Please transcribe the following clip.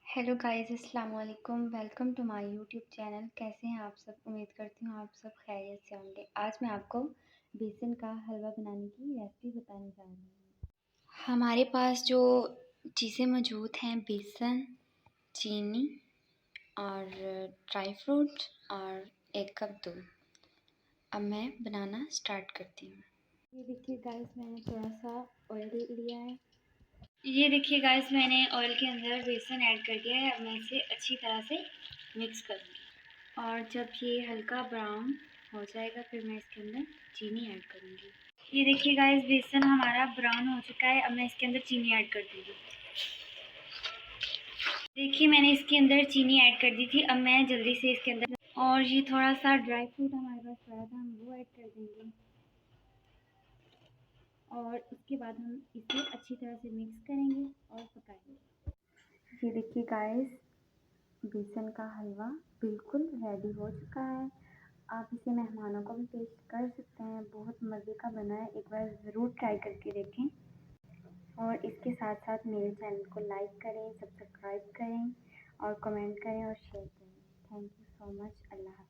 Hello guys, अस्सलाम वालेकुम। Welcome to my YouTube channel. कैसे हैं आप सब? उम्मीद करती हूँ आप सब खैरियत से होंगे। आज मैं आपको बेसन का हलवा बनाने की रेसिपी बताने जा रही हूँ। हमारे पास जो चीज़ें मौजूद हैं, बेसन, चीनी और ड्राई फ्रूट और 1 कप दूध। अब मैं बनाना स्टार्ट करती हूँ। ये देखिए गाइस, मैंने थोड़ा सा ऑयल लिया है। ये देखिए गाइस, मैंने ऑयल के अंदर बेसन ऐड कर दिया है। अब मैं इसे अच्छी तरह से मिक्स करूँगी और जब ये हल्का ब्राउन हो जाएगा फिर मैं इसके अंदर चीनी ऐड करूँगी। ये देखिए गाइस, बेसन हमारा ब्राउन हो चुका है। अब मैं इसके अंदर चीनी ऐड कर दूँगी। देखिए, मैंने इसके अंदर चीनी ऐड कर दी थी। अब मैं जल्दी से इसके अंदर और ये थोड़ा सा ड्राई फ्रूट हमारे पास पड़ा था, हम वो ऐड कर देंगे और उसके बाद हम इसे अच्छी तरह से मिक्स करेंगे और पकाएंगे। ये देखिए गाइस, बेसन का हलवा बिल्कुल रेडी हो चुका है। आप इसे मेहमानों को भी टेस्ट कर सकते हैं। बहुत मज़े का बना है, एक बार ज़रूर ट्राई करके देखें। और इसके साथ साथ मेरे चैनल को लाइक करें, सब्सक्राइब करें और कमेंट करें और शेयर करें। Thank you so much. अल्लाह हाफ़िज़।